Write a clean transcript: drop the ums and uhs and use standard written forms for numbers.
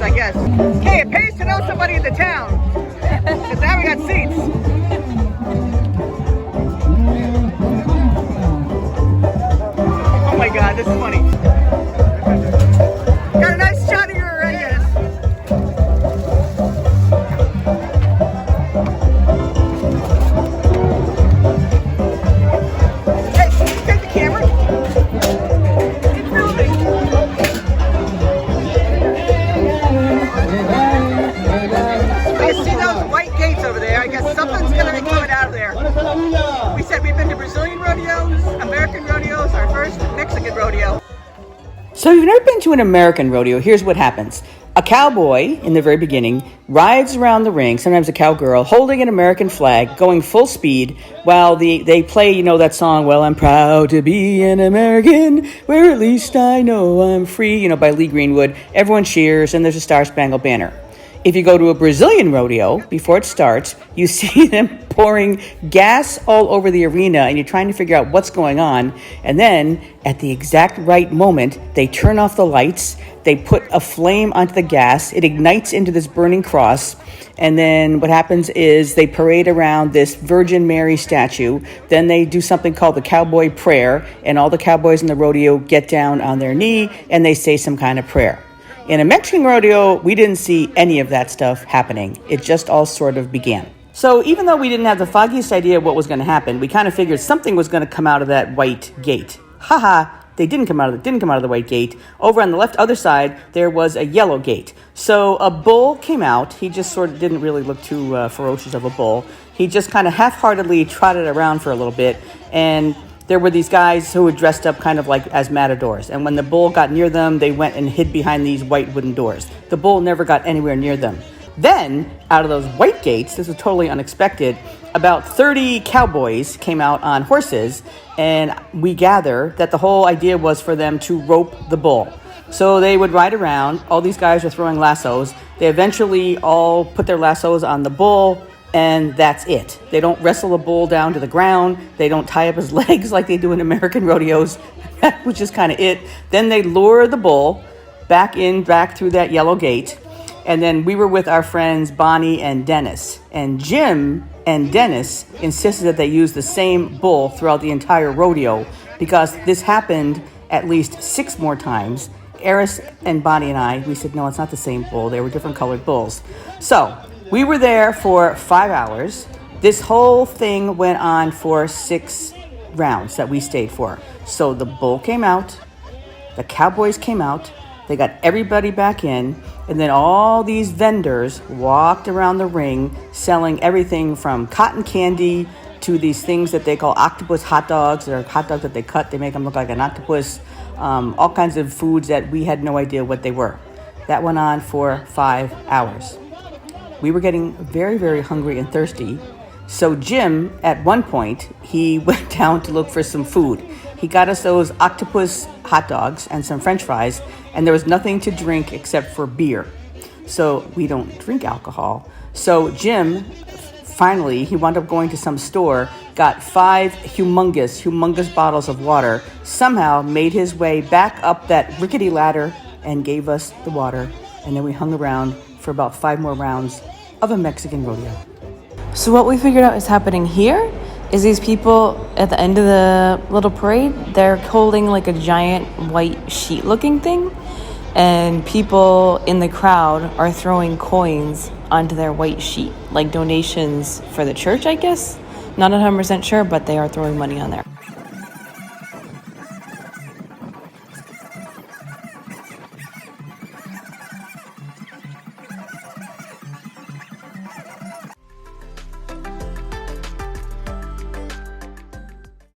I guess. Hey, it pays to know somebody in the town. Because now we got seats. Oh my God, this is funny. Got a nice shot of your oregas. Hey, can you take the camera? It's filming. I see those white gates over there. I guess something's going to be coming out of there. We said we've been to Brazilian rodeos, American rodeos, our first Mexican rodeo. So if you've never been to an American rodeo, here's what happens. A cowboy, in the very beginning, rides around the ring, sometimes a cowgirl, holding an American flag, going full speed, while they play, you know, that song, Well, I'm proud to be an American, where at least I know I'm free, you know, by Lee Greenwood. Everyone cheers, and there's a Star-Spangled Banner. If you go to a Brazilian rodeo, before it starts, you see them pouring gas all over the arena, and you're trying to figure out what's going on. And then, at the exact right moment, they turn off the lights, they put a flame onto the gas, it ignites into this burning cross, and then what happens is they parade around this Virgin Mary statue. Then they do something called the cowboy prayer, and all the cowboys in the rodeo get down on their knee, and they say some kind of prayer. In a Mexican rodeo, we didn't see any of that stuff happening. It just all sort of began. So even though we didn't have the foggiest idea of what was going to happen, we kind of figured something was going to come out of that white gate. Haha, they didn't come out of the white gate. Over on the left other side, there was a yellow gate. So a bull came out. He just sort of didn't really look too ferocious of a bull. He just kind of half-heartedly trotted around for a little bit, and there were these guys who were dressed up kind of like as matadors. And when the bull got near them, they went and hid behind these white wooden doors. The bull never got anywhere near them. Then, out of those white gates, this was totally unexpected, about 30 cowboys came out on horses, and we gather that the whole idea was for them to rope the bull. So they would ride around. All these guys are throwing lassos. They eventually all put their lassos on the bull, and that's it. They don't wrestle the bull down to the ground. They don't tie up his legs like they do in American rodeos, which is kind of it. Then they lure the bull back through that yellow gate. And then we were with our friends Bonny and Dennis. And Jim and Dennis insisted that they use the same bull throughout the entire rodeo, because this happened at least 6 more times. Eris and Bonny and I, we said, no, it's not the same bull. They were different colored bulls. So we were there for 5 hours. This whole thing went on for 6 rounds that we stayed for. So the bull came out, the cowboys came out, they got everybody back in, and then all these vendors walked around the ring selling everything from cotton candy to these things that they call octopus hot dogs. They're hot dogs that they cut, they make them look like an octopus, all kinds of foods that we had no idea what they were. That went on for 5 hours. We were getting very, very hungry and thirsty. So Jim, at one point, he went down to look for some food. He got us those octopus hot dogs and some French fries, and there was nothing to drink except for beer. So we don't drink alcohol. So Jim, finally, he wound up going to some store, got 5 humongous bottles of water, somehow made his way back up that rickety ladder and gave us the water. And then we hung around for about 5 more rounds of a Mexican rodeo. So what we figured out is happening here is these people at the end of the little parade, they're holding like a giant white sheet looking thing, and people in the crowd are throwing coins onto their white sheet, like donations for the church, I guess. Not 100% sure, but they are throwing money on there.